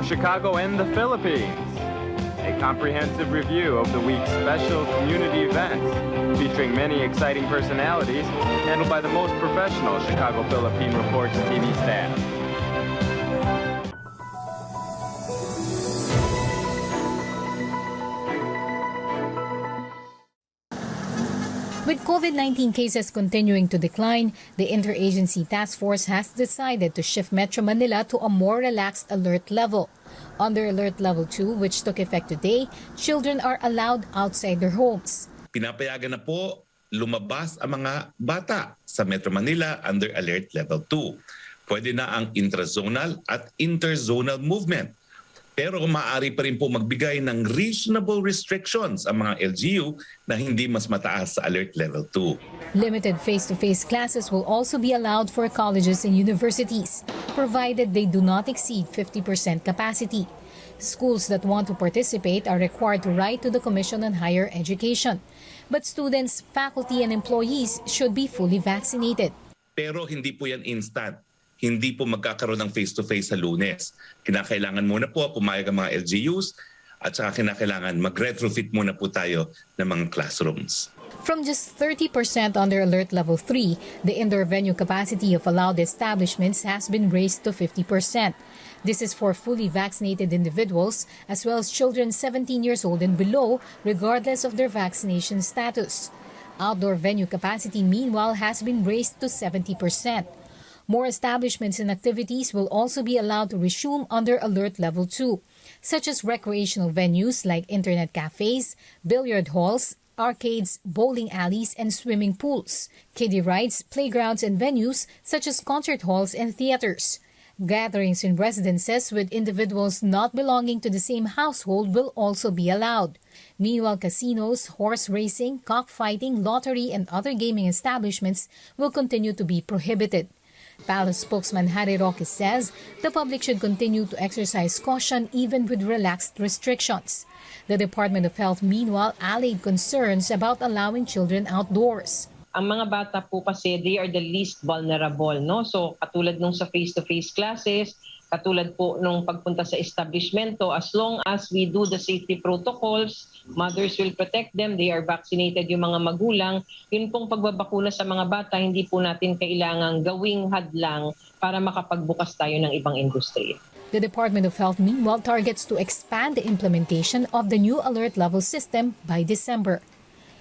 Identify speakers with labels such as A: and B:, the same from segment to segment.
A: Chicago and the Philippines. A comprehensive review of the week's special community events, featuring many exciting personalities, handled by the most professional Chicago Philippine Reports TV staff.
B: With COVID-19 cases continuing to decline, the Interagency Task Force has decided to shift Metro Manila to a more relaxed alert level. Under Alert Level 2, which took effect today, children are allowed outside their homes.
C: Pinapayagan na po lumabas ang mga bata sa Metro Manila under Alert Level 2. Pwede na ang intrazonal at interzonal movement. Pero maaari pa rin po magbigay ng reasonable restrictions ang mga LGU na hindi mas mataas sa Alert Level 2.
B: Limited face-to-face classes will also be allowed for colleges and universities, provided they do not exceed 50% capacity. Schools that want to participate are required to write to the Commission on Higher Education. But students, faculty, and employees should be fully vaccinated.
C: Pero hindi po yan instant. Hindi po magkakaroon ng face-to-face sa Lunes. Kinakailangan muna po pumayag ang mga LGUs at saka kinakailangan mag-retrofit muna po tayo ng mga classrooms.
B: From just 30% under Alert Level 3, the indoor venue capacity of allowed establishments has been raised to 50%. This is for fully vaccinated individuals as well as children 17 years old and below, regardless of their vaccination status. Outdoor venue capacity, meanwhile, has been raised to 70%. More establishments and activities will also be allowed to resume under Alert Level 2, such as recreational venues like internet cafes, billiard halls, arcades, bowling alleys, and swimming pools, kiddie rides, playgrounds, and venues such as concert halls and theaters. Gatherings in residences with individuals not belonging to the same household will also be allowed. Meanwhile, casinos, horse racing, cockfighting, lottery, and other gaming establishments will continue to be prohibited. Palace spokesman Harry Roque says the public should continue to exercise caution even with relaxed restrictions. The Department of Health, meanwhile, allayed concerns about allowing children outdoors.
D: Ang mga bata po kasi, they are the least vulnerable, no? So katulad nung sa face-to-face classes, katulad po nung pagpunta sa establishmento, as long as we do the safety protocols, mothers will protect them, they are vaccinated yung mga magulang, yun pong pagbabakuna sa mga bata, hindi po natin kailangang gawing hadlang para makapagbukas tayo ng ibang industriya.
B: The Department of Health, meanwhile, targets to expand the implementation of the new alert level system by December.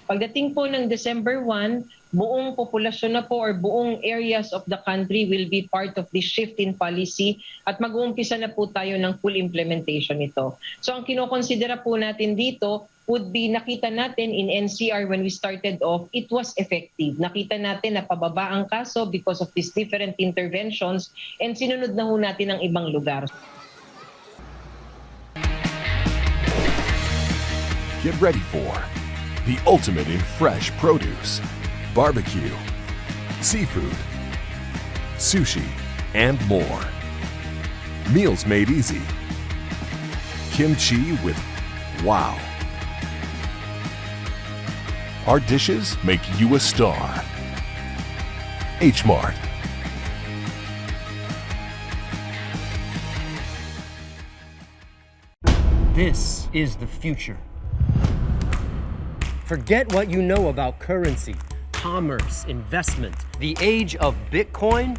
D: Pagdating po ng December 1, buong populasyon na po or buong areas of the country will be part of this shift in policy at mag-uumpisa na po tayo ng full implementation nito. So ang kinokonsidera po natin dito would be nakita natin in NCR when we started off, it was effective. Nakita natin na pababa ang kaso because of these different interventions and sinunod na ho natin ang ibang lugar.
E: Get ready for the ultimate in fresh produce, barbecue, seafood, sushi, and more. Meals made easy. Kimchi with wow. Our dishes make you a star. H-Mart.
F: This is the future. Forget what you know about currency, commerce, investment. The age of Bitcoin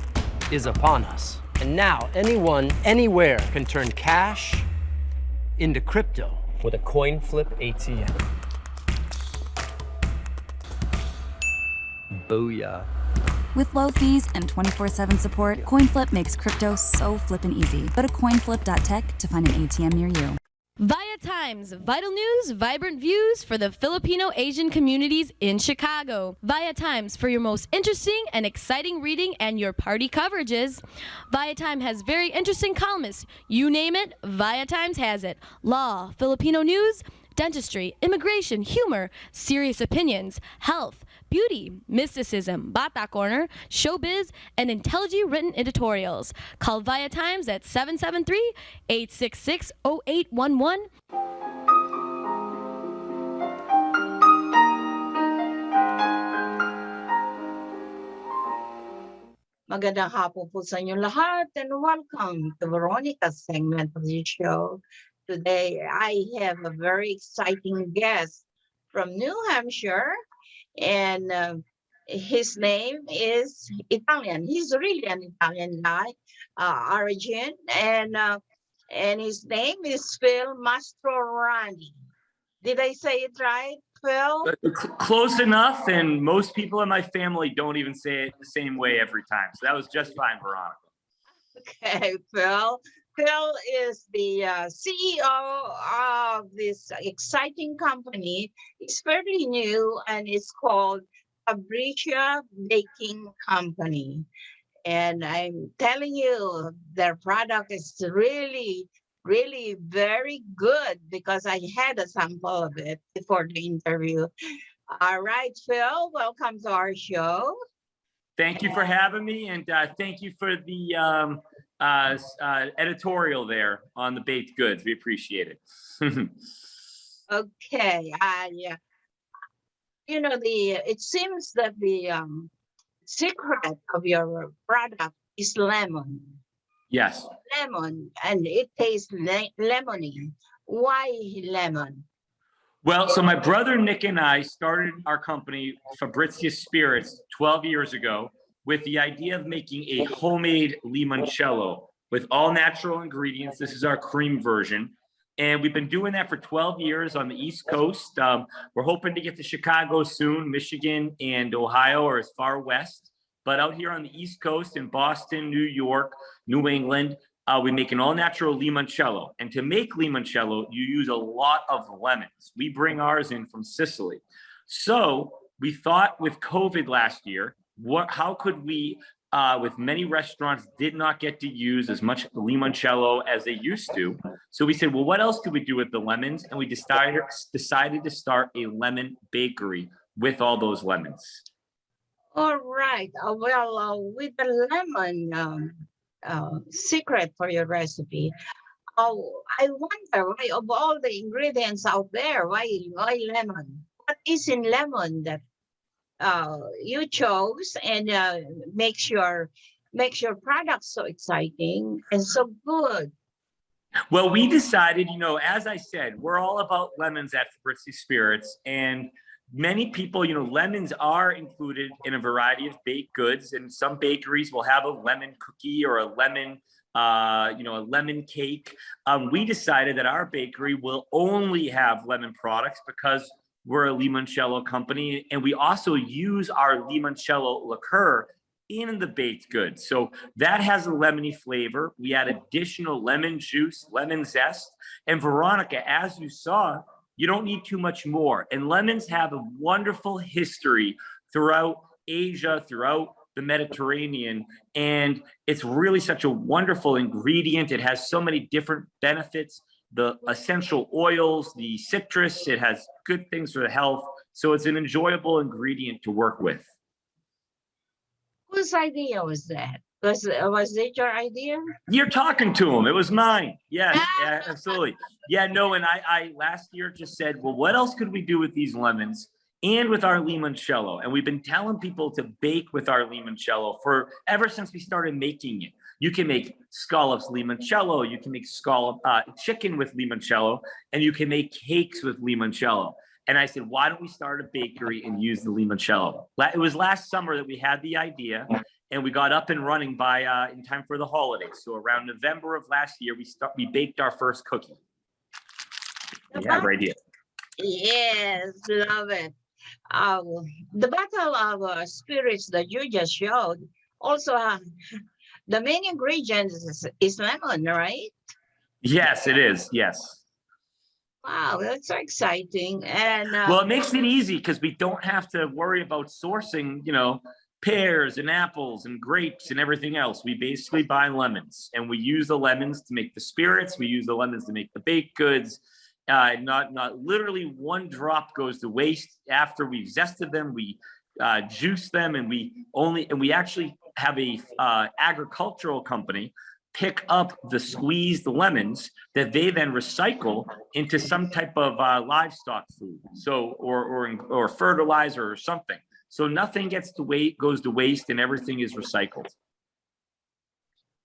F: is upon us. And now anyone, anywhere can turn cash into crypto with a coin flip ATM. Booyah.
G: With low fees and 24/7 support, CoinFlip makes crypto so flippin' easy. Go to coinflip.tech to find an ATM near you.
H: Via Times, vital news, vibrant views for the Filipino Asian communities in Chicago. Via Times for your most interesting and exciting reading and your party coverages. Via Times has very interesting columnists. You name it, Via Times has it. Law, Filipino news, dentistry, immigration, humor, serious opinions, health, beauty, mysticism, Bata Corner, showbiz, and intelligently written editorials. Call Via Times at 773-866-0811.
I: Magandang hapon po sa inyo lahat and welcome to Veronica's segment of the show. Today, I have a very exciting guest from New Hampshire, and his name is Italian. He's really an Italian guy, origin, and his name is Phil Mastrorani. Did I say it right, Phil?
J: Close enough, and most people in my family don't even say it the same way every time. So that was just fine, Veronica.
I: Okay, Phil. Phil is the CEO of this exciting company. It's fairly new and it's called Fabricia Baking Company. And I'm telling you, their product is really, really very good because I had a sample of it before the interview. All right, Phil, welcome to our show.
J: Thank you for having me, and thank you for the editorial there on the baked goods. We appreciate it.
I: Okay, yeah. You know, it seems that the secret of your product is lemon.
J: Yes.
I: Lemon, and it tastes lemony. Why lemon?
J: Well, so my brother Nick and I started our company, Fabrizia Spirits, 12 years ago with the idea of making a homemade limoncello with all natural ingredients. This is our cream version. And we've been doing that for 12 years on the East Coast. We're hoping to get to Chicago soon. Michigan and Ohio are as far west. But out here on the East Coast in Boston, New York, New England, we make an all-natural limoncello. And to make limoncello, you use a lot of lemons. We bring ours in from Sicily. So we thought with COVID last year, how could we, with many restaurants did not get to use as much limoncello as they used to. So we said, well, what else could we do with the lemons? And we decided to start a lemon bakery with all those lemons.
I: All right. With the lemon secret for your recipe, I wonder why of all the ingredients out there, why lemon? What is in lemon that you chose and makes your product so exciting and so good?
J: Well, we decided, as I said, we're all about lemons at Fabrizia Spirits, and many people, lemons are included in a variety of baked goods, and some bakeries will have a lemon cookie or a lemon, a lemon cake. We decided that our bakery will only have lemon products because we're a limoncello company, and we also use our limoncello liqueur in the baked goods. So that has a lemony flavor. We add additional lemon juice, lemon zest, and Veronica, as you saw, you don't need too much more. And lemons have a wonderful history throughout Asia, throughout the Mediterranean. And it's really such a wonderful ingredient. It has so many different benefits, the essential oils, the citrus, it has good things for the health. So it's an enjoyable ingredient to work with.
I: Whose idea was that? Was it your idea?
J: You're talking to him. It was mine. Yes, absolutely. Yeah, no, and I last year just said, well, what else could we do with these lemons and with our limoncello? And we've been telling people to bake with our limoncello ever since we started making it. You can make scallops limoncello, you can make chicken with limoncello, and you can make cakes with limoncello. And I said, why don't we start a bakery and use the limoncello? It was last summer that we had the idea, and we got up and running in time for the holidays. So around November of last year, we baked our first cookie. Yeah, right here.
I: Yes, love it. The bottle of spirits that you just showed also the main ingredient is lemon, right?
J: Yes, it is. Yes.
I: Wow, that's so exciting. And
J: well, it makes it easy because we don't have to worry about sourcing, pears and apples and grapes and everything else. We basically buy lemons, and we use the lemons to make the spirits. We use the lemons to make the baked goods. Not literally one drop goes to waste. After we've zested them, we juice them, and we actually have a agricultural company pick up the squeezed lemons that they then recycle into some type of livestock food, or fertilizer or something. So nothing goes to waste, and everything is recycled.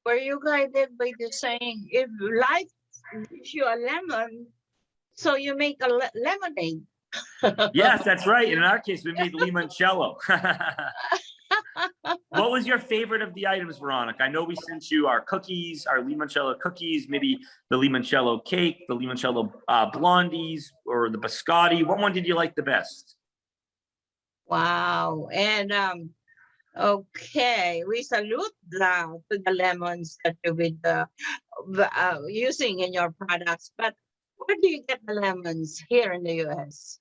I: were you guided by the saying, if life gives you a lemon, so you make a lemonade?
J: Yes, that's right. In our case, we made limoncello. What was your favorite of the items, Veronica? I know we sent you our cookies, our limoncello cookies, maybe the limoncello cake, the limoncello blondies, or the biscotti. What one did you like the best?
I: Wow. And okay, we salute to the lemons that you've been using in your products. But where do you get the lemons here in the US?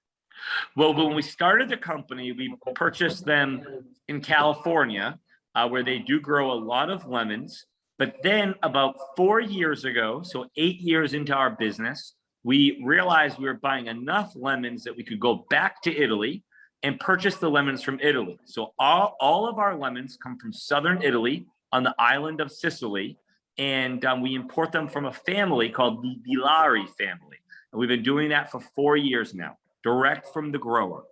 J: Well, when we started the company, we purchased them in California, where they do grow a lot of lemons. But then about 4 years ago, so 8 years into our business, we realized we were buying enough lemons that we could go back to Italy and purchase the lemons from Italy. So all of our lemons come from southern Italy on the island of Sicily. And we import them from a family called the Villari family. And we've been doing that for 4 years now, direct from the grower.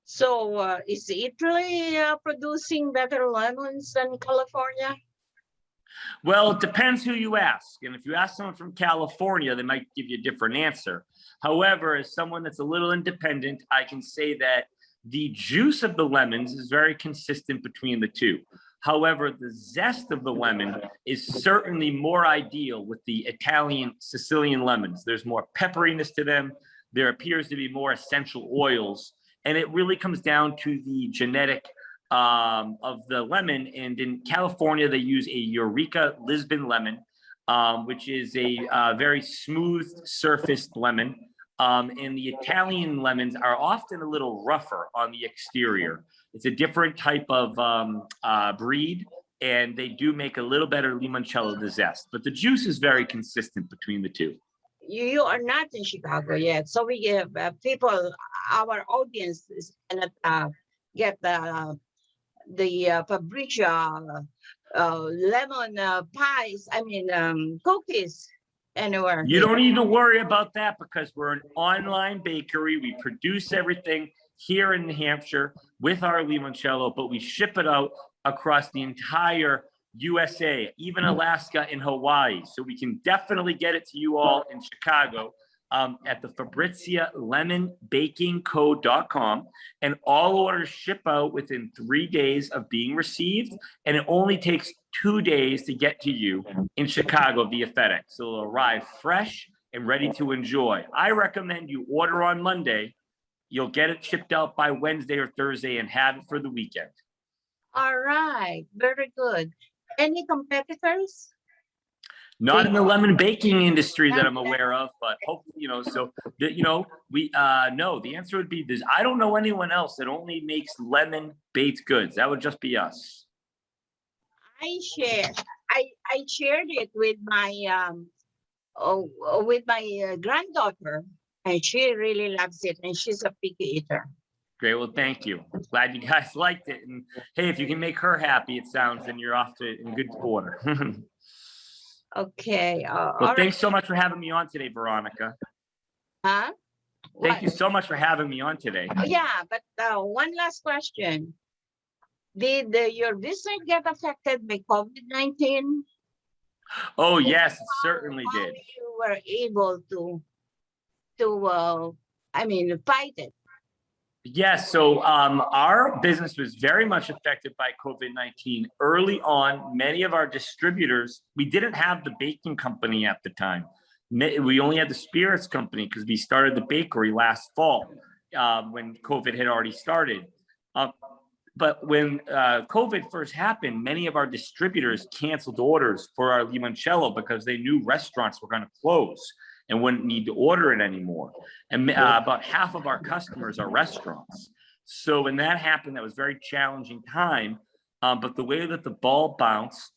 I: So is Italy producing better lemons than California?
J: Well, it depends who you ask. And if you ask someone from California, they might give you a different answer. However, as someone that's a little independent, I can say that the juice of the lemons is very consistent between the two. However, the zest of the lemon is certainly more ideal with the Italian Sicilian lemons. There's more pepperiness to them. There appears to be more essential oils. And it really comes down to the genetic of the lemon. And in California, they use a Eureka Lisbon lemon, which is a very smooth surfaced lemon. And the Italian lemons are often a little rougher on the exterior. It's a different type of breed, and they do make a little better limoncello de zest. But the juice is very consistent between the two.
I: You are not in Chicago yet, so we give people, our audience cannot get the Fabricia lemon pies, cookies anywhere.
J: You don't need to worry about that because we're an online bakery. We produce everything here in New Hampshire with our limoncello, but we ship it out across the entire USA, even Alaska and Hawaii. So we can definitely get it to you all in Chicago at the FabriziaLemonBakingCo.com. And all orders ship out within 3 days of being received. And it only takes 2 days to get to you in Chicago via FedEx. So it'll arrive fresh and ready to enjoy. I recommend you order on Monday. You'll get it shipped out by Wednesday or Thursday and have it for the weekend.
I: All right, very good. Any competitors?
J: Not in the lemon baking industry that I'm aware of, but hopefully, no, the answer would be this. I don't know anyone else that only makes lemon baked goods. That would just be us.
I: I shared it with my granddaughter, and she really loves it, and she's a picky eater.
J: Great. Well, thank you. Glad you guys liked it. And hey, if you can make her happy, it sounds, then you're off to in good order.
I: Okay.
J: Well, thanks so much for having me on today, Veronica.
I: Huh?
J: Thank you so much for having me on today.
I: Oh, yeah, but one last question. Did your business get affected by COVID-19?
J: Oh, yes, it certainly did.
I: You were able to fight it.
J: Yes, so our business was very much affected by COVID-19. Early on, many of our distributors, we didn't have the baking company at the time. We only had the spirits company because we started the bakery last fall when COVID had already started. But when COVID first happened, many of our distributors canceled orders for our limoncello because they knew restaurants were going to close and wouldn't need to order it anymore. And about half of our customers are restaurants. So when that happened, that was a very challenging time. But the way that the ball bounced,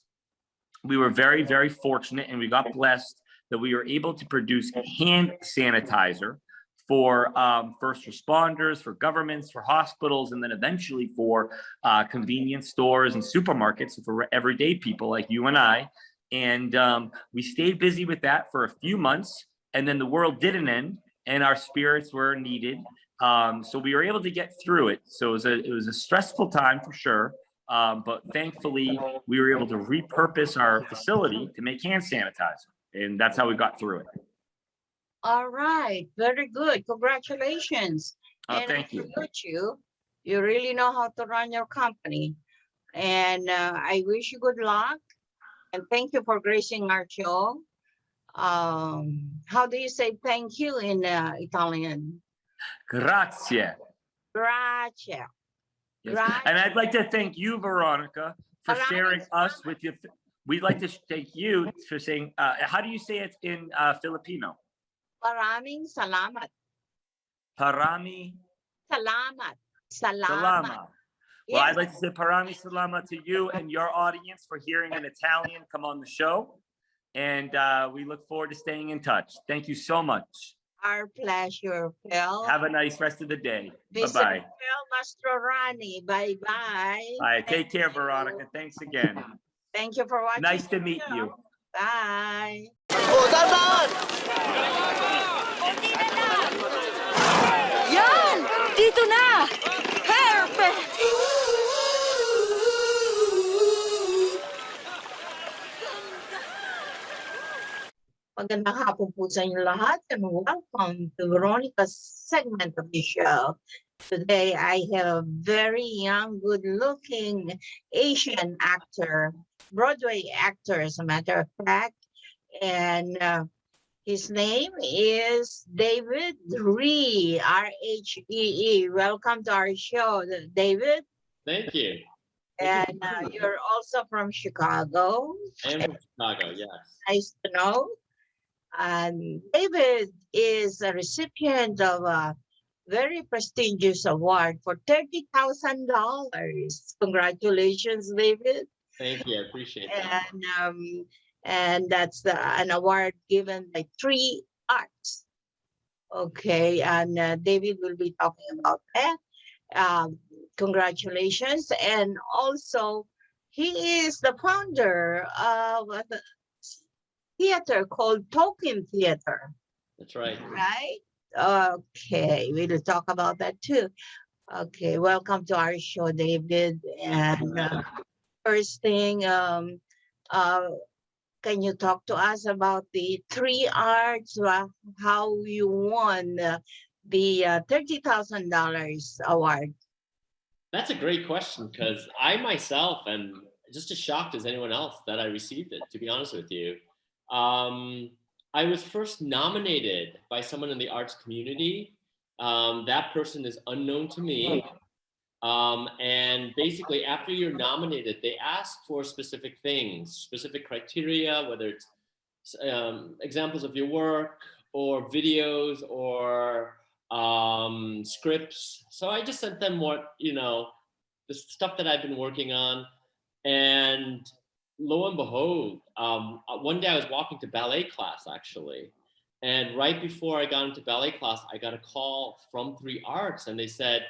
J: we were very, very fortunate, and we got blessed that we were able to produce hand sanitizer for first responders, for governments, for hospitals, and then eventually for convenience stores and supermarkets for everyday people like you and I. And we stayed busy with that for a few months. And then the world didn't end, and our spirits were needed. So we were able to get through it. So it was a stressful time for sure. But thankfully, we were able to repurpose our facility to make hand sanitizer. And that's how we got through it.
I: All right, very good. Congratulations. And
J: Thank you.
I: I salute you really know how to run your company. And I wish you good luck. And thank you for gracing our show. How do you say thank you in Italian?
J: Grazie.
I: Grazie.
J: Yes. And I'd like to thank you, Veronica, for sharing us with you. We'd like to thank you for saying, how do you say it in Filipino?
I: Maraming salamat.
J: Parami
I: Salamat.
J: salamat. Well,
I: Yes.
J: I'd like to say parami salamat to you and your audience for hearing an Italian come on the show. And we look forward to staying in touch. Thank you so much.
I: Our pleasure, Phil.
J: Have a nice rest of the day.
I: Visit
J: Bye-bye.
I: Phil Mastrorani. Bye-bye.
J: Bye. Take care, Veronica. Thanks again.
I: Thank you for watching.
J: Nice to meet you.
I: Bye.
K: Yan! Dito na! Perfect!
I: Magandang hapon po sa inyo lahat and welcome to Veronica's segment of the show. Today I have a very young, good-looking Asian actor, Broadway actor as a matter of fact, and his name is David Rhee, R-H-E-E. Welcome to our show, David.
L: Thank you.
I: And you're also from Chicago.
L: I am from Chicago, yes.
I: Nice to know. And David is a recipient of a very prestigious award for $30,000. Congratulations, David.
L: Thank you, I appreciate that.
I: And that's an award given by 3 Arts. Okay, and David will be talking about that. Congratulations. And also, he is the founder of a theater called Token Theater.
L: That's right.
I: Right? Okay, we'll talk about that too. Okay, welcome to our show, David. And first thing, can you talk to us about the 3 Arts, how you won the $30,000 award?
L: That's a great question because I myself am just as shocked as anyone else that I received it, to be honest with you. I was first nominated by someone in the arts community. That person is unknown to me. And basically after you're nominated, they ask for specific things, specific criteria, whether it's examples of your work or videos or scripts. So I just sent them what, the stuff that I've been working on. And lo and behold, one day I was walking to ballet class actually. And right before I got into ballet class, I got a call from 3 Arts and they said,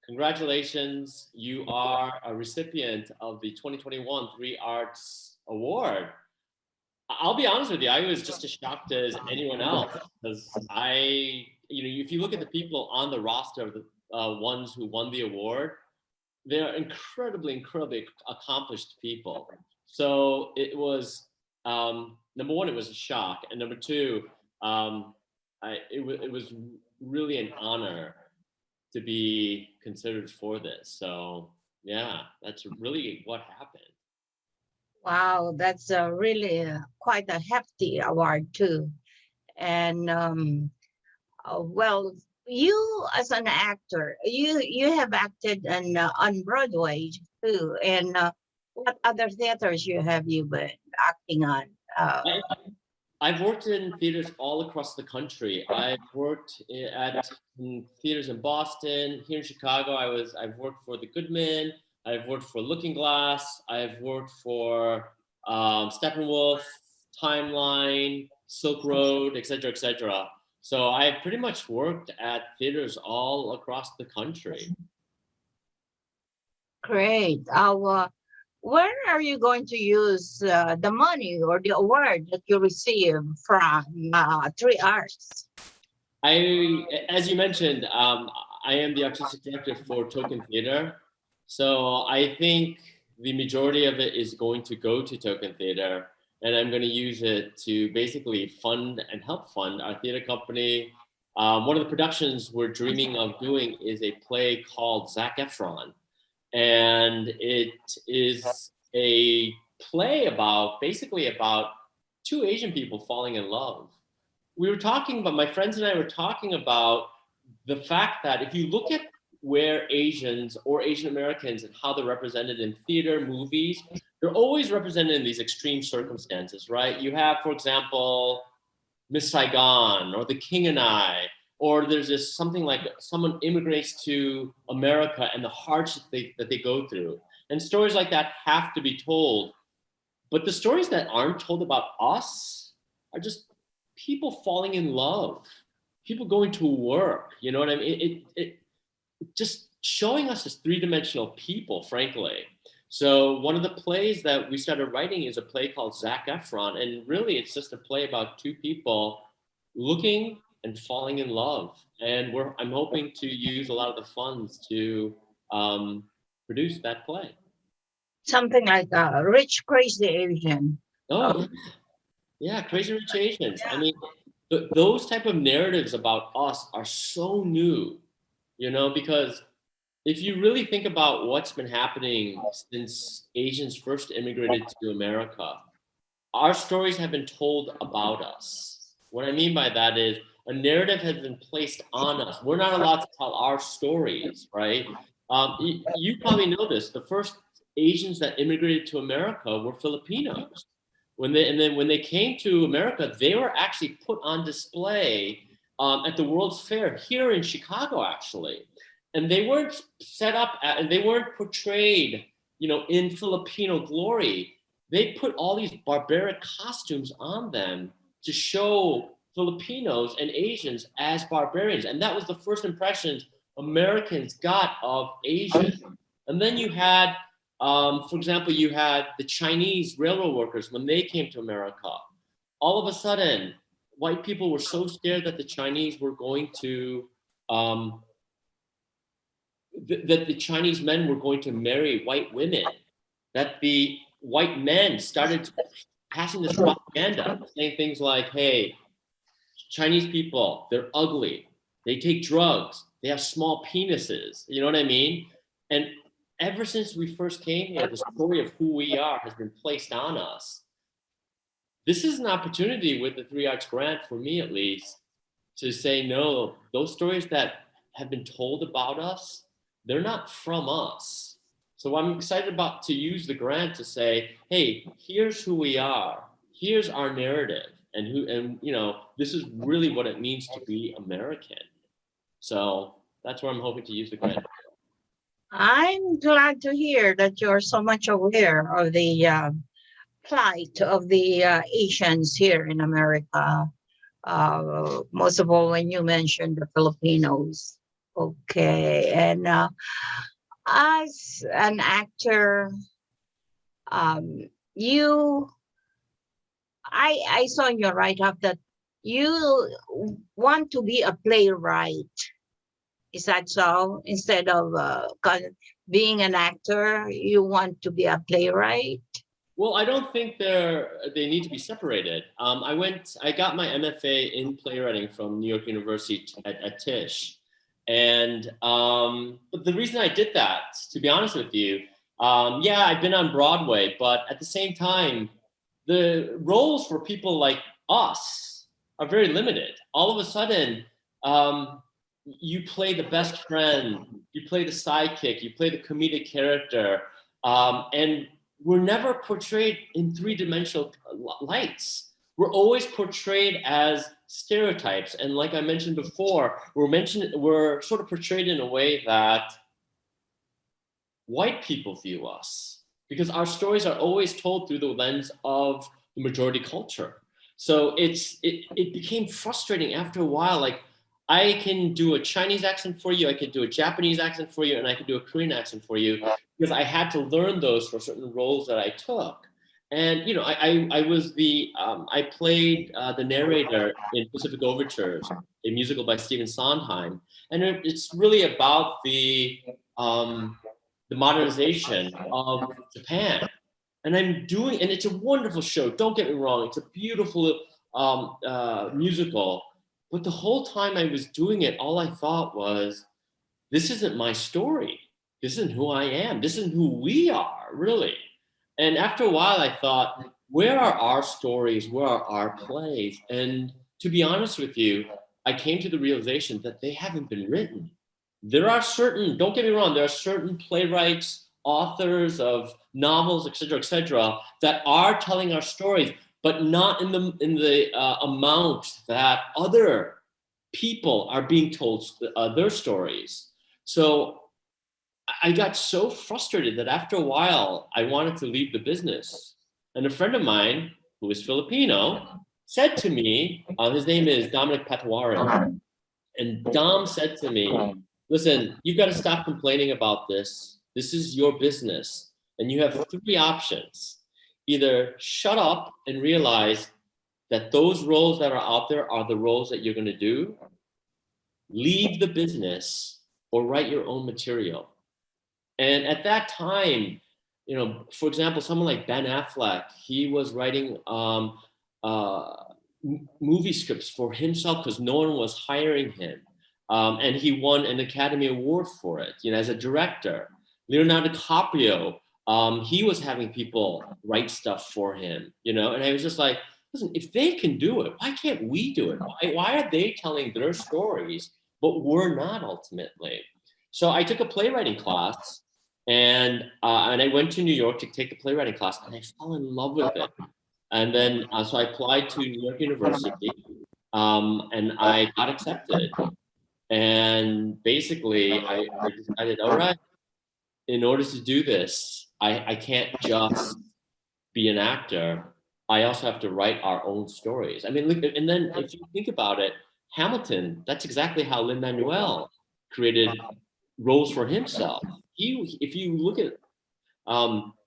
L: congratulations, you are a recipient of the 2021 3 Arts Award. I'll be honest with you, I was just as shocked as anyone else because if you look at the people on the roster of the ones who won the award, they're incredibly accomplished people. So it was, number one, it was a shock. And number two, it was really an honor to be considered for this. So yeah, that's really what happened.
I: Wow, that's really quite a hefty award too. And well, you as an actor, you have acted on Broadway too. And what other theaters have you been acting on?
L: I've worked in theaters all across the country. I've worked in theaters in Boston, here in Chicago. I've worked for The Goodman. I've worked for Looking Glass. I've worked for Steppenwolf, Timeline, Silk Road, etc., etc. So I've pretty much worked at theaters all across the country.
I: Great. Where are you going to use the money or the award that you receive from 3 Arts?
L: As you mentioned, I am the artistic director for Token Theater. So I think the majority of it is going to go to Token Theater, and I'm going to use it to basically fund and help fund our theater company. One of the productions we're dreaming of doing is a play called Zac Efron. And it is a play basically about two Asian people falling in love. My friends and I were talking about the fact that if you look at where Asians or Asian Americans and how they're represented in theater, movies, they're always represented in these extreme circumstances, right? You have, for example, Miss Saigon or The King and I, or there's this something like someone immigrates to America and the hardships that they go through. And stories like that have to be told. But the stories that aren't told about us are just people falling in love, people going to work, you know what I mean? It just showing us as three-dimensional people, frankly. So one of the plays that we started writing is a play called Zac Efron. And really it's just a play about two people looking and falling in love. And I'm hoping to use a lot of the funds to produce that play.
I: Something like Rich Crazy Asian.
L: Oh, yeah, Crazy Rich Asians. I mean, those type of narratives about us are so new, you know, because if you really think about what's been happening since Asians first immigrated to America, our stories have been told about us. What I mean by that is a narrative has been placed on us. We're not allowed to tell our stories, right? You probably know this. The first Asians that immigrated to America were Filipinos. When they came to America, they were actually put on display at the World's Fair here in Chicago, actually. And they weren't set up and they weren't portrayed, you know, in Filipino glory. They put all these barbaric costumes on them to show Filipinos and Asians as barbarians. And that was the first impressions Americans got of Asia. And then you had, for example, you had the Chinese railroad workers when they came to America. All of a sudden, white people were so scared that the Chinese were going to, that the Chinese men were going to marry white women, that the white men started passing this propaganda, saying things like, hey, Chinese people, they're ugly, they take drugs, they have small penises, you know what I mean? And ever since we first came here, the story of who we are has been placed on us. This is an opportunity with the 3 Arts Grant, for me at least, to say, no, those stories that have been told about us, they're not from us. So I'm excited to use the grant to say, hey, here's who we are. Here's our narrative. And you know, this is really what it means to be American. So that's where I'm hoping to use the grant.
I: I'm glad to hear that you're so much aware of the plight of the Asians here in America. Most of all, when you mentioned the Filipinos. Okay, and as an actor, I saw in your write-up that you want to be a playwright. Is that so? Instead of being an actor, you want to be a playwright?
L: Well, I don't think they need to be separated. I got my MFA in playwriting from New York University at Tisch. And but the reason I did that, to be honest with you, yeah, I've been on Broadway, but at the same time, the roles for people like us are very limited. All of a sudden, you play the best friend, you play the sidekick, you play the comedic character, and we're never portrayed in three-dimensional lights. We're always portrayed as stereotypes. And like I mentioned before, we're sort of portrayed in a way that white people view us, because our stories are always told through the lens of the majority culture. So it became frustrating after a while. Like, I can do a Chinese accent for you, I could do a Japanese accent for you, and I could do a Korean accent for you, because I had to learn those for certain roles that I took. And you know, I played the narrator in Pacific Overtures, a musical by Stephen Sondheim, and it's really about the the modernization of Japan. And and it's a wonderful show. Don't get me wrong. It's a beautiful musical. But the whole time I was doing it, all I thought was, this isn't my story. This isn't who I am. This isn't who we are, really. And after a while, I thought, where are our stories? Where are our plays? And to be honest with you, I came to the realization that they haven't been written. There are certain, don't get me wrong, there are certain playwrights, authors of novels, et cetera, that are telling our stories, but not in the amount that other people are being told their stories. So I got so frustrated that after a while, I wanted to leave the business. And a friend of mine, who is Filipino, said to me, his name is Dominic Patawarin, and Dom said to me, listen, you've got to stop complaining about this. This is your business. And you have three options. Either shut up and realize that those roles that are out there are the roles that you're going to do, leave the business, or write your own material. And at that time, you know, for example, someone like Ben Affleck, he was writing movie scripts for himself because no one was hiring him. And he won an Academy Award for it, you know, as a director. Leonardo DiCaprio, he was having people write stuff for him, you know, and I was just like, listen, if they can do it, why can't we do it? Why are they telling their stories, but we're not ultimately? So I took a playwriting class, and I went to New York to take the playwriting class, and I fell in love with it. And then, so I applied to New York University, and I got accepted. And basically, I decided, all right, in order to do this, I can't just be an actor. I also have to write our own stories. I mean, look, and then if you think about it, Hamilton, that's exactly how Lin-Manuel created roles for himself. If you look at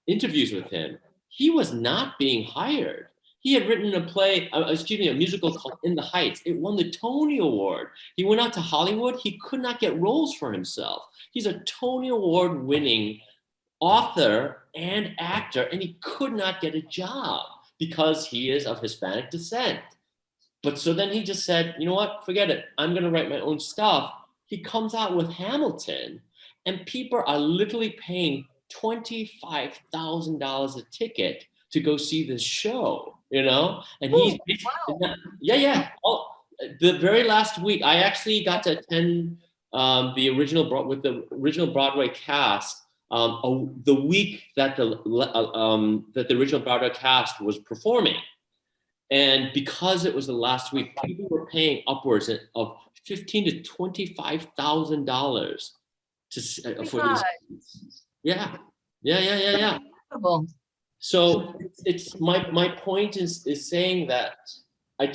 L: interviews with him, he was not being hired. He had written a musical called In the Heights. It won the Tony Award. He went out to Hollywood. He could not get roles for himself. He's a Tony Award winning author and actor, and he could not get a job because he is of Hispanic descent. But so then he just said, you know what, forget it. I'm going to write my own stuff. He comes out with Hamilton, and people are literally paying $25,000 a ticket to go see this show, you know? And he's, yeah. Oh, the very last week, I actually got to attend the original Broadway cast the week that the original Broadway cast was performing. And because it was the last week, people were paying upwards of $15,000 to $25,000 for these. Yeah. So it's my point is saying that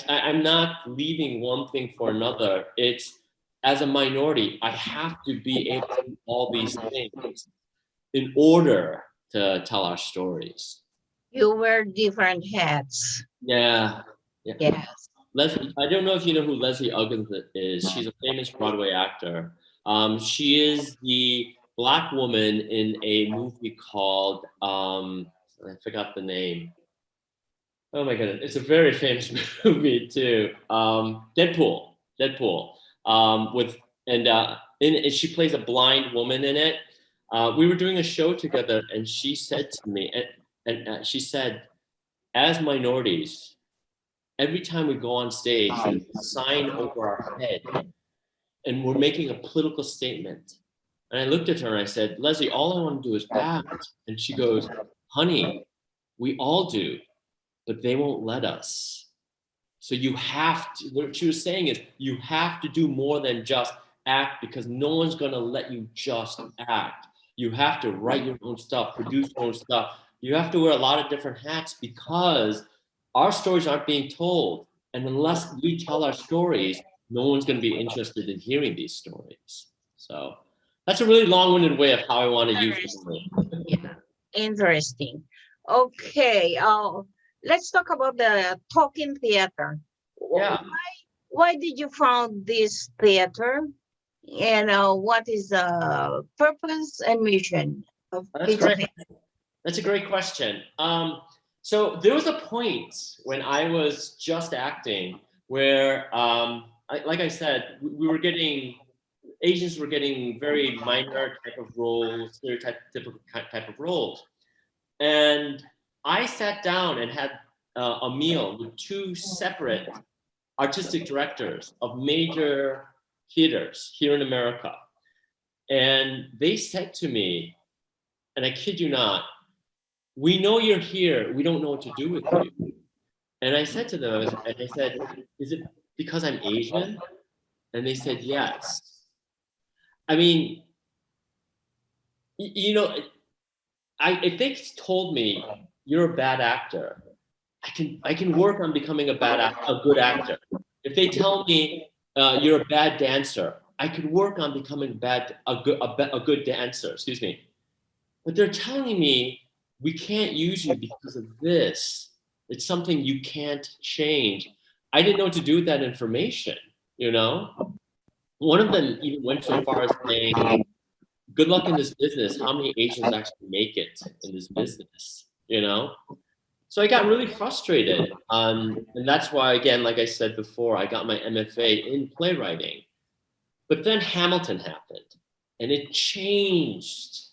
L: I'm not leaving one thing for another. It's, as a minority, I have to be able to do all these things in order to tell our stories.
I: You wear different hats.
L: Yeah.
I: Yes.
L: Leslie, I don't know if you know who Leslie Uggams is. She's a famous Broadway actor. She is the Black woman in a movie called, I forgot the name. Oh my goodness, it's a very famous movie too. Deadpool. She plays a blind woman in it. We were doing a show together, and she said to me, and she said, as minorities, every time we go on stage, there's a sign over our head, and we're making a political statement. And I looked at her and I said, Leslie, all I want to do is act. And she goes, honey, we all do, but they won't let us. So you have to, what she was saying is, you have to do more than just act, because no one's going to let you just act. You have to write your own stuff, produce your own stuff. You have to wear a lot of different hats, because our stories aren't being told. And unless we tell our stories, no one's going to be interested in hearing these stories. So that's a really long-winded way of how I want to use it.
I: Yeah. Interesting. Okay. Let's talk about the talking theater.
L: Yeah.
I: Why did you found this theater? And what is the purpose and mission?
L: That's great. That's a great question. So there was a point when I was just acting where, like I said, Asians were getting very minor type of roles, stereotypical type of roles. And I sat down and had a meal with two separate artistic directors of major theaters here in America. And they said to me, and I kid you not, "We know you're here. We don't know what to do with you." And I said to them, I said, "Is it because I'm Asian?" And they said, "Yes." I mean, you know, if they told me you're a bad actor, I can work on becoming a good actor. If they tell me you're a bad dancer, I could work on becoming a good dancer. Excuse me. But they're telling me we can't use you because of this. It's something you can't change. I didn't know what to do with that information. You know, one of them even went so far as saying, "Good luck in this business. How many Asians actually make it in this business?" You know. So I got really frustrated. And that's why, again, like I said before, I got my MFA in playwriting. But then Hamilton happened, and it changed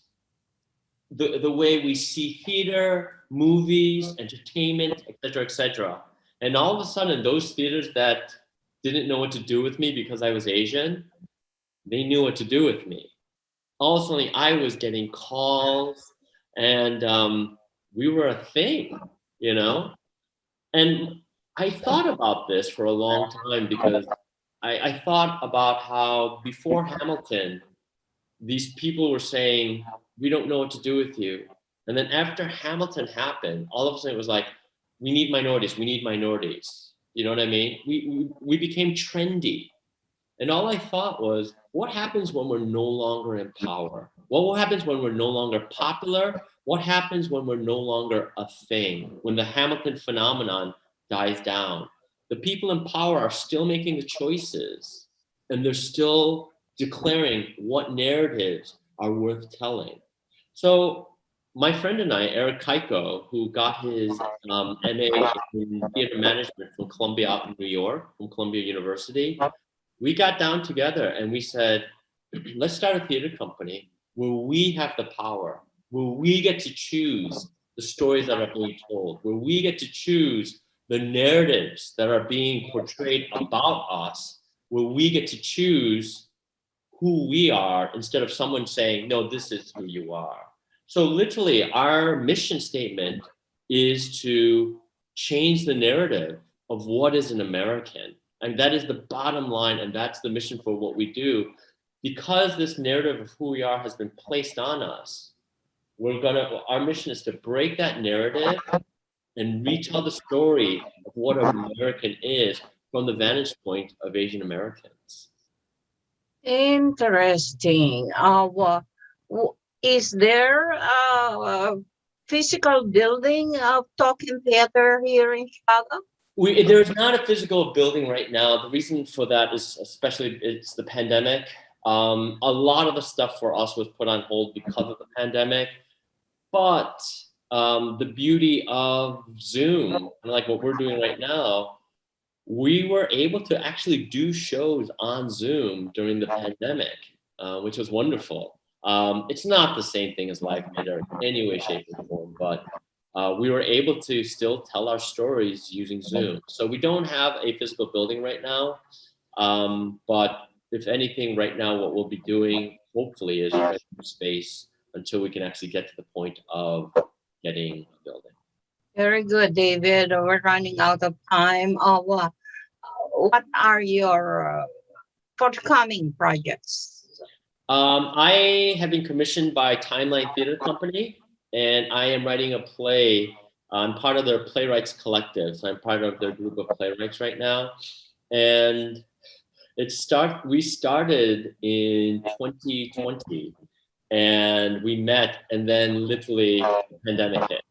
L: the way we see theater, movies, entertainment, et cetera. And all of a sudden, those theaters that didn't know what to do with me because I was Asian, they knew what to do with me. All of a sudden, I was getting calls, and we were a thing, you know? And I thought about this for a long time because I thought about how before Hamilton, these people were saying, "We don't know what to do with you." And then after Hamilton happened, all of a sudden it was like, "We need minorities, we need minorities." You know what I mean? We became trendy. And all I thought was, what happens when we're no longer in power? What happens when we're no longer popular? What happens when we're no longer a thing? When the Hamilton phenomenon dies down? The people in power are still making the choices, and they're still declaring what narratives are worth telling. So my friend and I, Eric Kaiko, who got his MA in theater management from Columbia out in New York, from Columbia University, we got down together and we said, let's start a theater company where we have the power, where we get to choose the stories that are being told, where we get to choose the narratives that are being portrayed about us, where we get to choose who we are instead of someone saying, "No, this is who you are." So literally our mission statement is to change the narrative of what is an American. And that is the bottom line, and that's the mission for what we do. Because this narrative of who we are has been placed on us, our mission is to break that narrative and retell the story of what an American is from the vantage point of Asian Americans.
I: Interesting. Is there a physical building of Talking Theater here in Chicago?
L: There's not a physical building right now. The reason for that is especially it's the pandemic. A lot of the stuff for us was put on hold because of the pandemic. But the beauty of Zoom, like what we're doing right now, we were able to actually do shows on Zoom during the pandemic, which was wonderful. It's not the same thing as live theater in any way, shape, or form, but we were able to still tell our stories using Zoom. So we don't have a physical building right now, but if anything, right now, what we'll be doing, hopefully, is rent space until we can actually get to the point of getting a building.
I: Very good, David. We're running out of time. What are your forthcoming projects?
L: I have been commissioned by Timeline Theater Company, and I am writing a play. I'm part of their playwrights collective, so I'm part of their group of playwrights right now. And we started in 2020, and we met, and then literally the pandemic hit.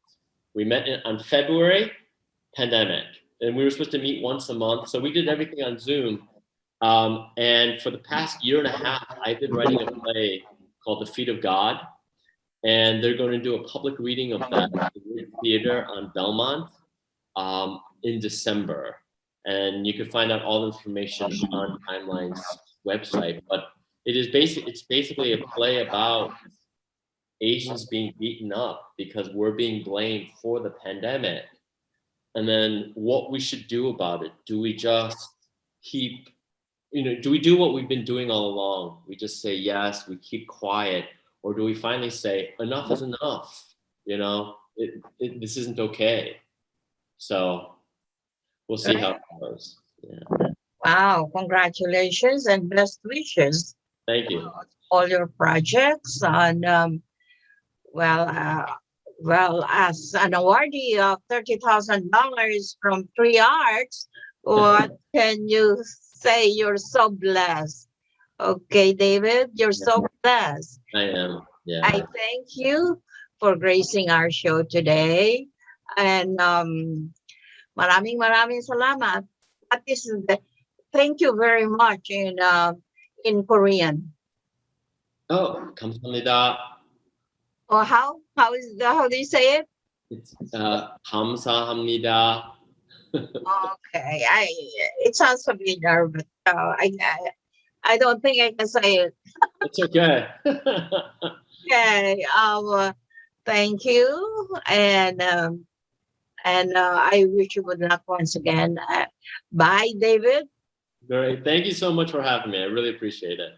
L: We met on February, pandemic, and we were supposed to meet once a month, so we did everything on Zoom. And for the past year and a half, I've been writing a play called The Feet of God. and they're going to do a public reading of that at the theater on Belmont in December. And you can find out all the information on Timeline's website. But it's basically a play about Asians being beaten up because we're being blamed for the pandemic. And then what we should do about it. Do we just keep, do we do what we've been doing all along? We just say yes, we keep quiet, or do we finally say enough is enough? This isn't okay. So we'll see how it goes. Yeah.
I: Wow, congratulations and best wishes.
L: Thank you.
I: All your projects and as an awardee of $30,000 from Three Arts, what can you say? You're so blessed. Okay, David, you're so blessed.
L: I am. Yeah.
I: I thank you for gracing our show today. And maraming salamat. Thank you very much in Korean.
L: Oh, 감사합니다.
I: Or how do you say it?
L: It's 감사합니다.
I: Okay, it sounds familiar, but I don't think I can say it.
L: It's okay.
I: Okay. Thank you, and I wish you good luck once again. Bye, David.
L: Great. Thank you so much for having me. I really appreciate it.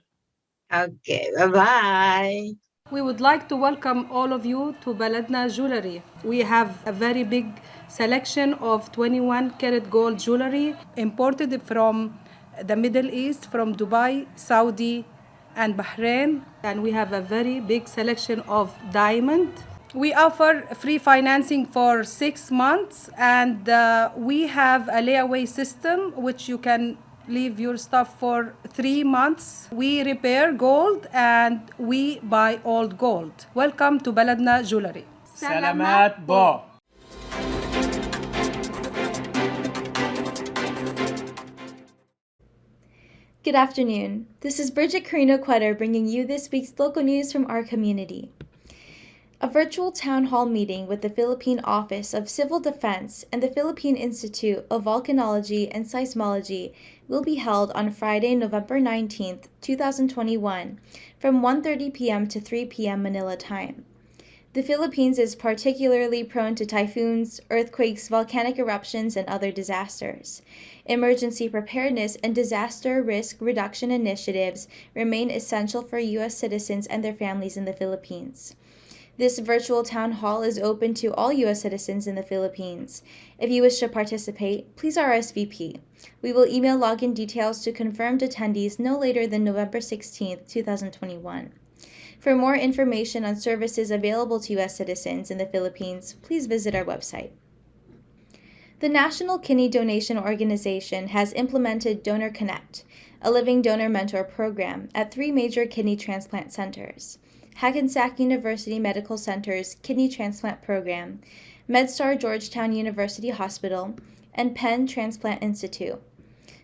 I: Okay. Bye-bye.
M: We would like to welcome all of you to Baladna Jewelry. We have a very big selection of 21 karat gold jewelry imported from the Middle East, from Dubai, Saudi, and Bahrain. And we have a very big selection of diamond. We offer free financing for 6 months, and we have a layaway system which you can leave your stuff for 3 months. We repair gold and we buy old gold. Welcome to Baladna Jewelry.
N: Salamat po.
O: Good afternoon. This is Bridget Carino-Quetter bringing you this week's local news from our community. A virtual town hall meeting with the Philippine Office of Civil Defense and the Philippine Institute of Volcanology and Seismology will be held on Friday, November 19th, 2021, from 1:30 p.m. to 3 p.m. Manila time. The Philippines is particularly prone to typhoons, earthquakes, volcanic eruptions, and other disasters. Emergency preparedness and disaster risk reduction initiatives remain essential for U.S. citizens and their families in the Philippines. This virtual town hall is open to all U.S. citizens in the Philippines. If you wish to participate, please RSVP. We will email login details to confirmed attendees no later than November 16, 2021. For more information on services available to U.S. citizens in the Philippines, please visit our website. The National Kidney Donation Organization has implemented Donor Connect, a living donor mentor program, at 3 major kidney transplant centers: Hackensack University Medical Center's Kidney Transplant Program, MedStar Georgetown University Hospital, and Penn Transplant Institute.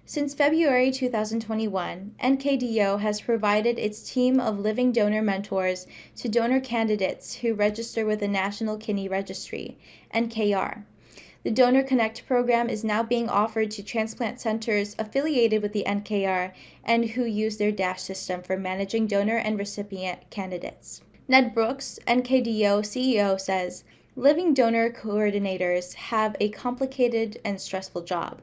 O: Since February 2021, NKDO has provided its team of living donor mentors to donor candidates who register with the National Kidney Registry, NKR. The Donor Connect program is now being offered to transplant centers affiliated with the NKR and who use their DASH system for managing donor and recipient candidates. Ned Brooks, NKDO CEO, says, "Living donor coordinators have a complicated and stressful job.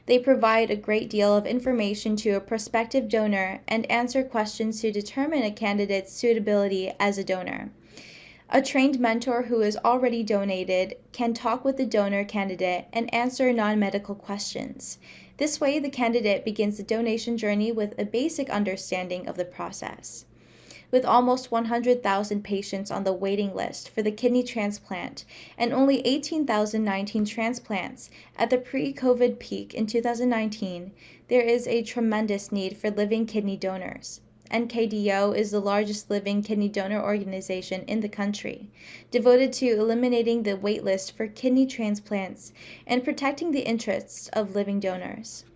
O: They provide a great deal of information to a prospective donor and answer questions to determine a candidate's suitability as a donor. A trained mentor who is already donated can talk with the donor candidate and answer non-medical questions. This way, the candidate begins the donation journey with a basic understanding of the process." With almost 100,000 patients on the waiting list for the kidney transplant and only 18,019 transplants at the pre-COVID peak in 2019, there is a tremendous need for living kidney donors. NKDO is the largest living kidney donor organization in the country, devoted to eliminating the wait list for kidney transplants and protecting the interests of living donors.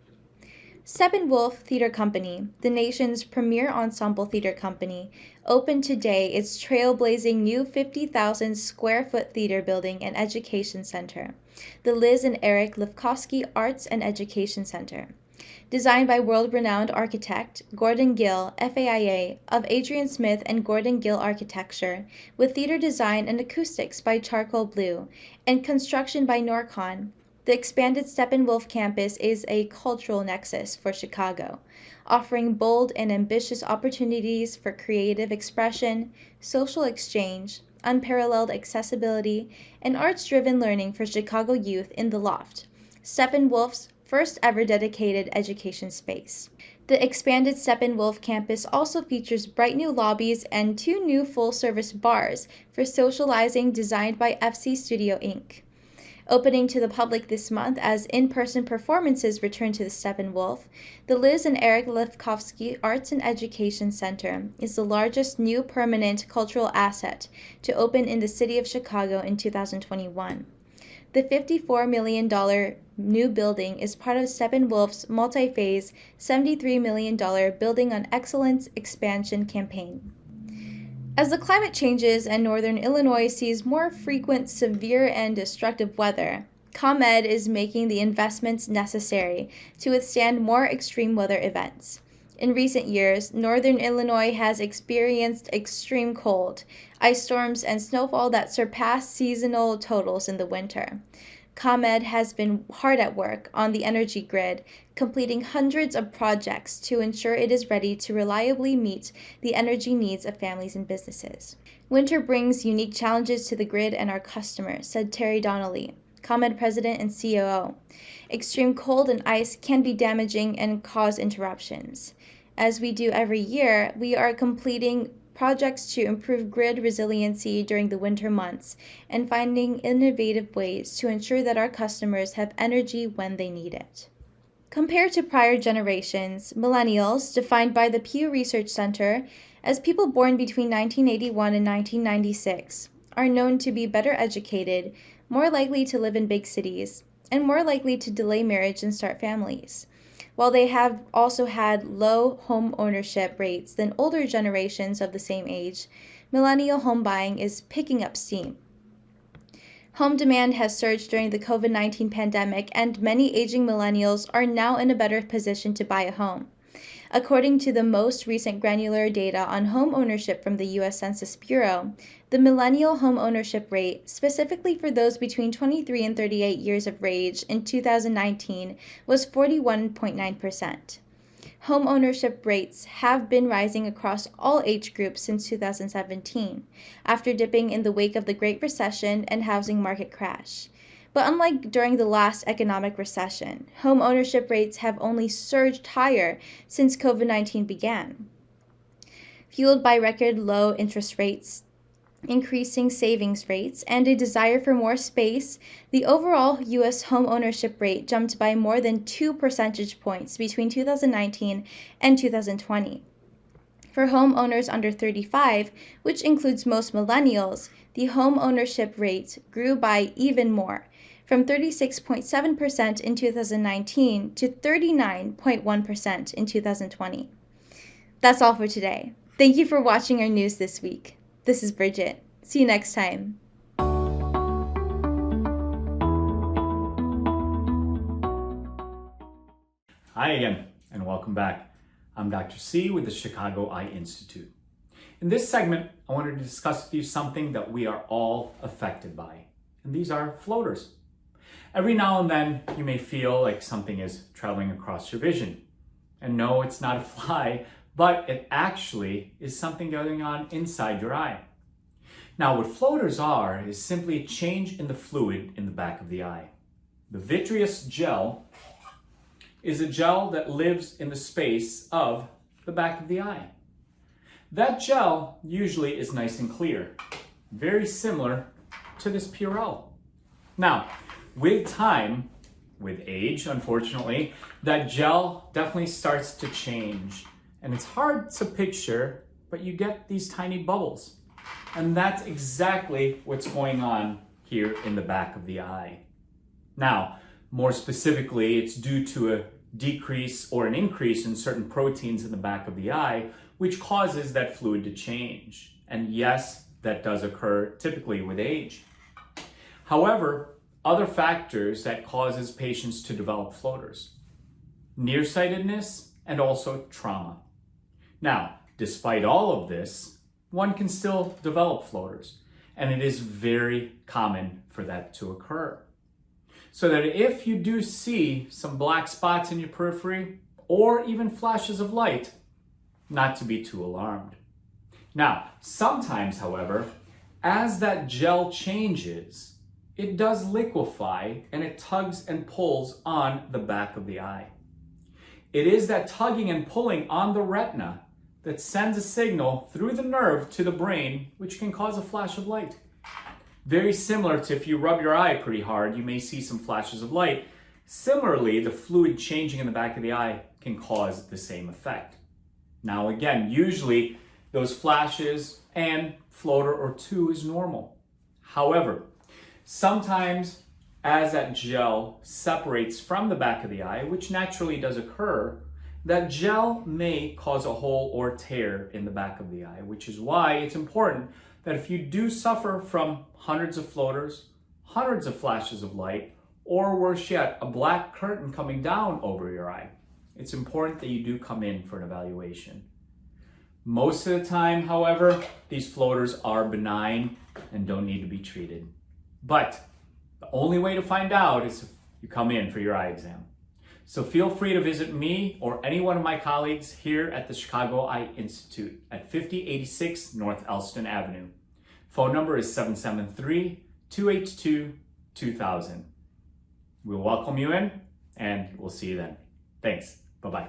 O: Steppenwolf Theater Company, the nation's premier ensemble theater company, opened today its trailblazing new 50,000 square foot theater building and education center, the Liz and Eric Lefkowski Arts and Education Center. Designed by world-renowned architect Gordon Gill, FAIA, of Adrian Smith and Gordon Gill Architecture, with theater design and acoustics by Charcoal Blue, and construction by Norcon, the expanded Steppenwolf campus is a cultural nexus for Chicago, offering bold and ambitious opportunities for creative expression, social exchange, unparalleled accessibility, and arts-driven learning for Chicago youth in the Loft, Steppenwolf's first ever dedicated education space. The expanded Steppenwolf campus also features bright new lobbies and 2 new full-service bars for socializing designed by FC Studio Inc. Opening to the public this month as in-person performances return to the Steppenwolf, the Liz and Eric Lefkowski Arts and Education Center is the largest new permanent cultural asset to open in the city of Chicago in 2021. The $54 million new building is part of Steppenwolf's multi-phase $73 million Building on Excellence expansion campaign. As the climate changes and northern Illinois sees more frequent severe and destructive weather, ComEd is making the investments necessary to withstand more extreme weather events. In recent years, northern Illinois has experienced extreme cold, ice storms, and snowfall that surpass seasonal totals in the winter. ComEd has been hard at work on the energy grid, completing hundreds of projects to ensure it is ready to reliably meet the energy needs of families and businesses. Winter brings unique challenges to the grid and our customers, said Terry Donnelly, ComEd President and COO. Extreme cold and ice can be damaging and cause interruptions. As we do every year, we are completing projects to improve grid resiliency during the winter months and finding innovative ways to ensure that our customers have energy when they need it. Compared to prior generations, millennials, defined by the Pew Research Center as people born between 1981 and 1996, are known to be better educated, more likely to live in big cities, and more likely to delay marriage and start families. While they have also had low home ownership rates than older generations of the same age, millennial home buying is picking up steam. Home demand has surged during the COVID-19 pandemic, and many aging millennials are now in a better position to buy a home. According to the most recent granular data on home ownership from the U.S. Census Bureau, the millennial home ownership rate, specifically for those between 23 and 38 years of age in 2019, was 41.9%. Home ownership rates have been rising across all age groups since 2017, after dipping in the wake of the Great Recession and housing market crash. But unlike during the last economic recession, home ownership rates have only surged higher since COVID-19 began. Fueled by record low interest rates, increasing savings rates, and a desire for more space, the overall U.S. home ownership rate jumped by more than 2 percentage points between 2019 and 2020. For homeowners under 35, which includes most millennials, the home ownership rate grew by even more, from 36.7% in 2019 to 39.1% in 2020. That's all for today. Thank you for watching our news this week. This is Bridget. See you next time.
P: Hi again, and welcome back. I'm Dr. C with the Chicago Eye Institute. In this segment, I wanted to discuss with you something that we are all affected by, and these are floaters. Every now and then, you may feel like something is traveling across your vision. And no, it's not a fly, but it actually is something going on inside your eye. Now, what floaters are is simply a change in the fluid in the back of the eye. The vitreous gel is a gel that lives in the space of the back of the eye. That gel usually is nice and clear, very similar to this Purell. Now, with time, with age, unfortunately, that gel definitely starts to change. And it's hard to picture, but you get these tiny bubbles. And that's exactly what's going on here in the back of the eye. Now, more specifically, it's due to a decrease or an increase in certain proteins in the back of the eye, which causes that fluid to change. And yes, that does occur typically with age. However, other factors that causes patients to develop floaters: nearsightedness and also trauma. Now, despite all of this, one can still develop floaters, and it is very common for that to occur. So that if you do see some black spots in your periphery or even flashes of light, not to be too alarmed. Now, sometimes, however, as that gel changes, it does liquefy and it tugs and pulls on the back of the eye. It is that tugging and pulling on the retina that sends a signal through the nerve to the brain, which can cause a flash of light. Very similar to if you rub your eye pretty hard, you may see some flashes of light. Similarly, the fluid changing in the back of the eye can cause the same effect. Now again, usually those flashes and floater or two is normal. However, sometimes as that gel separates from the back of the eye, which naturally does occur, that gel may cause a hole or tear in the back of the eye, which is why it's important that if you do suffer from hundreds of floaters, hundreds of flashes of light, or worse yet, a black curtain coming down over your eye, it's important that you do come in for an evaluation. Most of the time, however, these floaters are benign and don't need to be treated. But the only way to find out is if you come in for your eye exam. So feel free to visit me or any one of my colleagues here at the Chicago Eye Institute at 5086 North Elston Avenue. Phone number is 773-282-2000. We'll welcome you in and we'll see you then. Thanks. Bye-bye.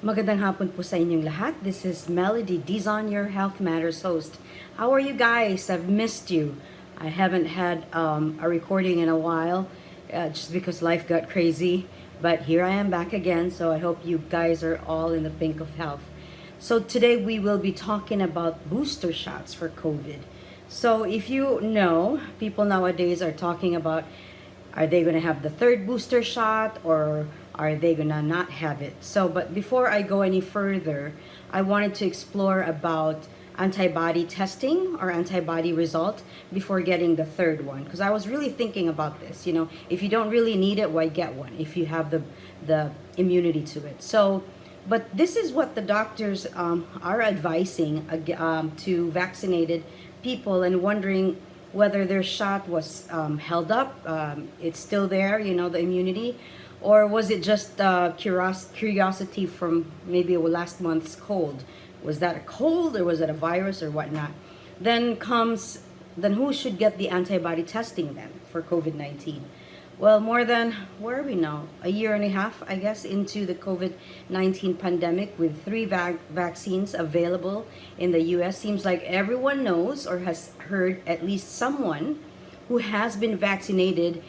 Q: Magandang hapon po sa inyong lahat. This is Melody Dizon, your Health Matters host. How are you guys? I've missed you. I haven't had a recording in a while just because life got crazy. But here I am back again, so I hope you guys are all in the pink of health. So today we will be talking about booster shots for COVID. So if you know, people nowadays are talking about, are they going to have the third booster shot or are they going to not have it? So, but before I go any further, I wanted to explore about antibody testing or antibody result before getting the third one, because I was really thinking about this. You know, if you don't really need it, why get one if you have the immunity to it? So, but this is what the doctors are advising to vaccinated people and wondering whether their shot was held up, it's still there, you know, the immunity, or was it just curiosity from maybe last month's cold? Was that a cold or was it a virus or whatnot? Then who should get the antibody testing then for COVID-19? Well, more than, where are we now? A year and a half, I guess, into the COVID-19 pandemic with 3 vaccines available in the US. Seems like everyone knows or has heard at least someone who has been vaccinated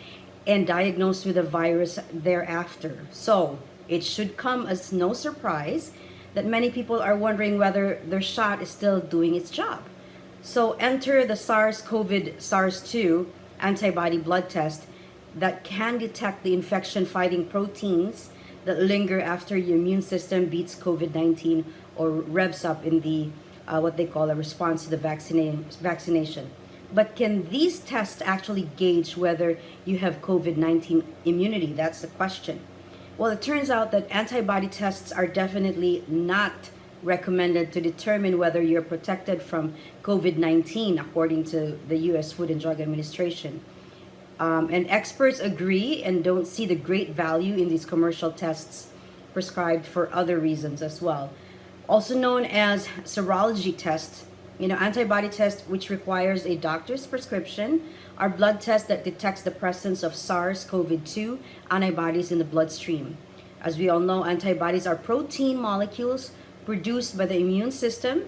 Q: and diagnosed with a virus thereafter. So it should come as no surprise that many people are wondering whether their shot is still doing its job. So enter the SARS-2 antibody blood test that can detect the infection-fighting proteins that linger after your immune system beats COVID-19 or revs up in the what they call a response to the vaccination. But can these tests actually gauge whether you have COVID-19 immunity? That's the question. Well, it turns out that antibody tests are definitely not recommended to determine whether you're protected from COVID-19, according to the U.S. Food and Drug Administration. And experts agree and don't see the great value in these commercial tests prescribed for other reasons as well. Also known as serology tests, you know, antibody tests which requires a doctor's prescription are blood tests that detects the presence of SARS-CoV-2 antibodies in the bloodstream. As we all know, antibodies are protein molecules produced by the immune system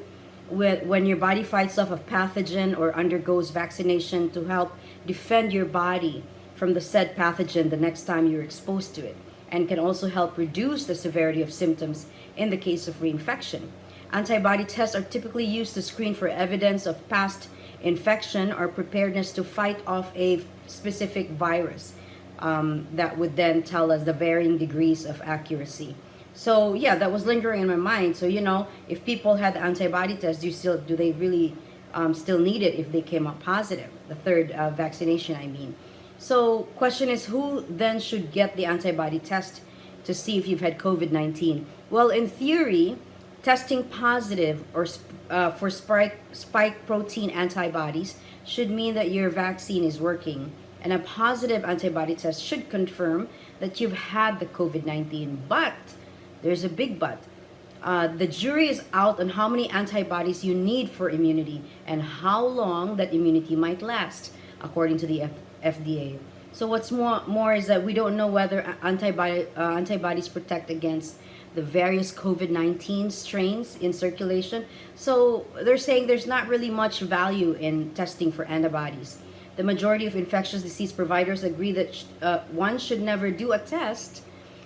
Q: when your body fights off a pathogen or undergoes vaccination to help defend your body from the said pathogen the next time you're exposed to it, and can also help reduce the severity of symptoms in the case of reinfection. Antibody tests are typically used to screen for evidence of past infection or preparedness to fight off a specific virus. That would then tell us the varying degrees of accuracy. So yeah, that was lingering in my mind. So if people had the antibody test, do they really still need it if they came up positive? The third vaccination, I mean. So question is, who then should get the antibody test to see if you've had COVID-19? Well, in theory, testing positive or for spike protein antibodies should mean that your vaccine is working, and a positive antibody test should confirm that you've had the COVID-19. But there's a big but. The jury is out on how many antibodies you need for immunity and how long that immunity might last, according to the FDA. So what's more is that we don't know whether antibodies protect against the various COVID-19 strains in circulation. So they're saying there's not really much value in testing for antibodies. The majority of infectious disease providers agree that one should never do a test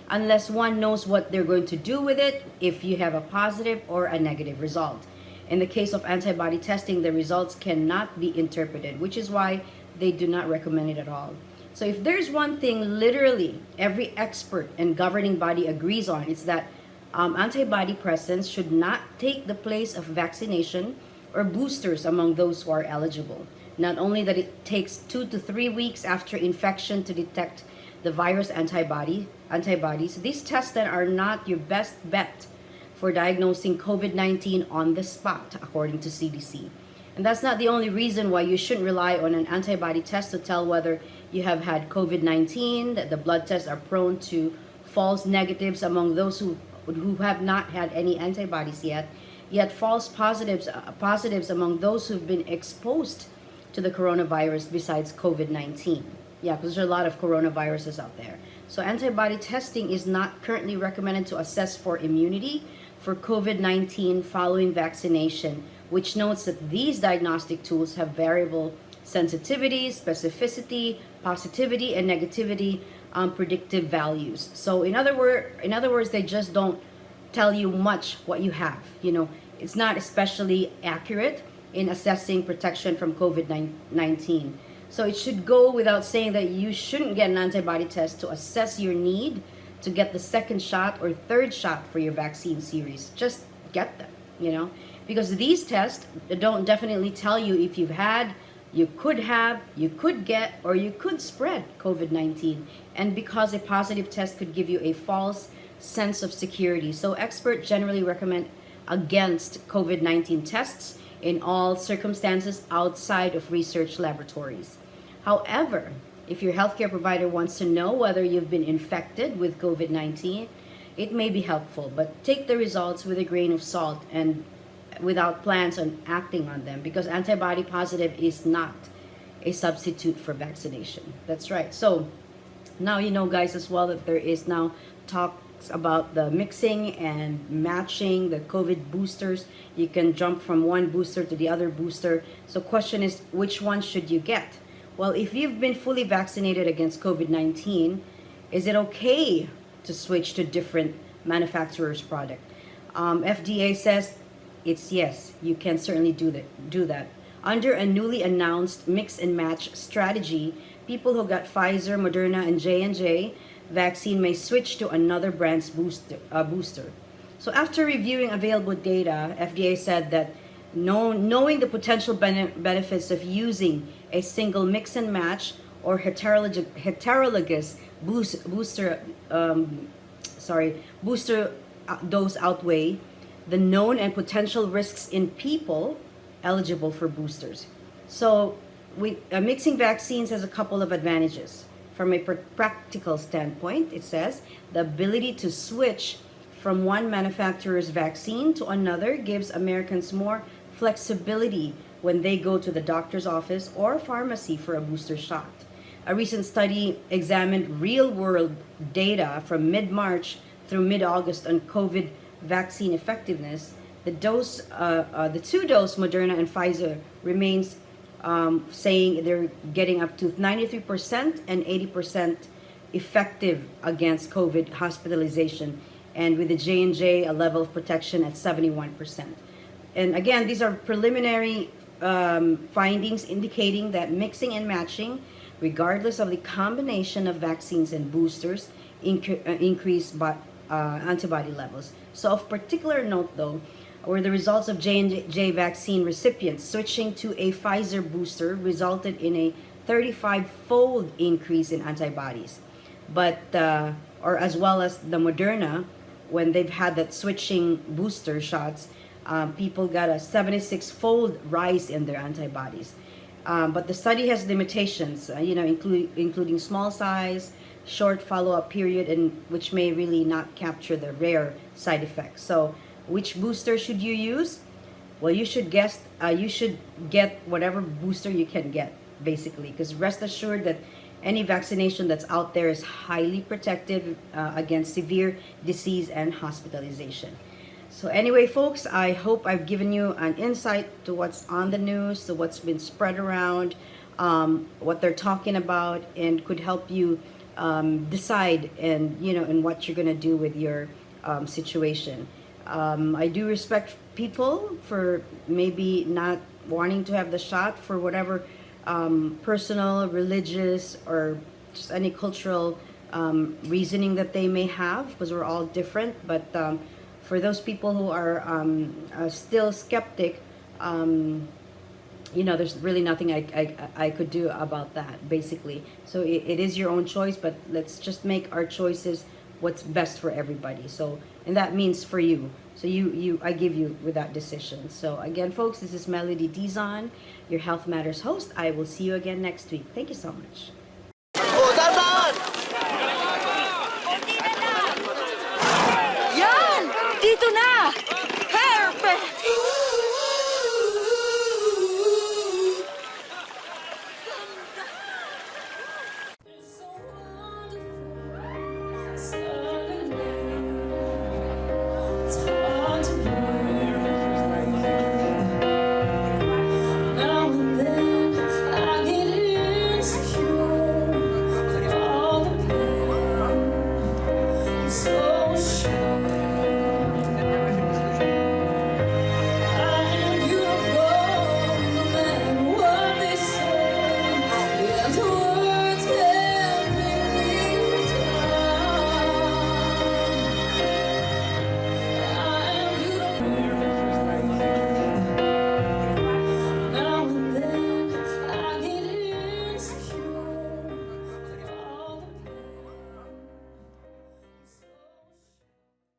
Q: unless one knows what they're going to do with it if you have a positive or a negative result. In the case of antibody testing, the results cannot be interpreted, which is why they do not recommend it at all. So if there's one thing literally every expert and governing body agrees on, it's that antibody presence should not take the place of vaccination or boosters among those who are eligible. Not only that it takes 2 to 3 weeks after infection to detect the virus antibodies, these tests then are not your best bet for diagnosing COVID-19 on the spot, according to CDC. And that's not the only reason why you shouldn't rely on an antibody test to tell whether you have had COVID-19, that the blood tests are prone to false negatives among those who have not had any antibodies yet false positives among those who've been exposed to the coronavirus besides COVID-19. Yeah, because there's a lot of coronaviruses out there. So antibody testing is not currently recommended to assess for immunity for COVID-19 following vaccination, which notes that these diagnostic tools have variable sensitivity, specificity, positivity, and negativity predictive values. So in other words, they just don't tell you much what you have. It's not especially accurate in assessing protection from COVID-19. So it should go without saying that you shouldn't get an antibody test to assess your need to get the second shot or third shot for your vaccine series. Just get them, because these tests don't definitely tell you if you've had, you could have, you could get, or you could spread COVID-19. And because a positive test could give you a false sense of security. So experts generally recommend against COVID-19 tests in all circumstances outside of research laboratories. However, if your healthcare provider wants to know whether you've been infected with COVID-19, it may be helpful, but take the results with a grain of salt and without plans on acting on them, because antibody positive is not a substitute for vaccination. That's right. So now guys, as well, that there is now talks about the mixing and matching the COVID boosters. You can jump from one booster to the other booster. So question is, which one should you get? Well, if you've been fully vaccinated against COVID-19, is it okay to switch to different manufacturer's product? FDA says it's yes, you can certainly do that. Under a newly announced mix and match strategy, people who got Pfizer, Moderna, and J&J vaccine may switch to another brand's booster. So after reviewing available data, FDA said that knowing the potential benefits of using a single mix and match or heterologous booster dose outweigh the known and potential risks in people eligible for boosters. So mixing vaccines has a couple of advantages. From a practical standpoint, it says the ability to switch from one manufacturer's vaccine to another gives Americans more flexibility when they go to the doctor's office or pharmacy for a booster shot. A recent study examined real-world data from mid-March through mid-August on COVID vaccine effectiveness. The two-dose Moderna and Pfizer remains saying they're getting up to 93% and 80% effective against COVID hospitalization and with the J&J, a level of protection at 71%. And again, these are preliminary findings indicating that mixing and matching, regardless of the combination of vaccines and boosters, increase antibody levels. So of particular note, though, were the results of J&J vaccine recipients switching to a Pfizer booster resulted in a 35-fold increase in antibodies. But, or as well as the Moderna, when they've had that switching booster shots, people got a 76-fold rise in their antibodies. But the study has limitations, including small size, short follow-up period, and which may really not capture the rare side effects. So, which booster should you use? Well, you should get whatever booster you can get, basically, because rest assured that any vaccination that's out there is highly protective against severe disease and hospitalization. So anyway, folks, I hope I've given you an insight to what's on the news, to what's been spread around, what they're talking about, and could help you decide and what you're gonna do with your situation. I do respect people for maybe not wanting to have the shot for whatever personal, religious, or just any cultural reasoning that they may have, because we're all different. But for those people who are still skeptic, there's really nothing I could do about that, basically. So it is your own choice, but let's just make our choices what's best for everybody. So, and that means for you. So I give you with that decision. So again, folks, this is Melody Dizon, your Health Matters host. I will see you again next week. Thank you so much.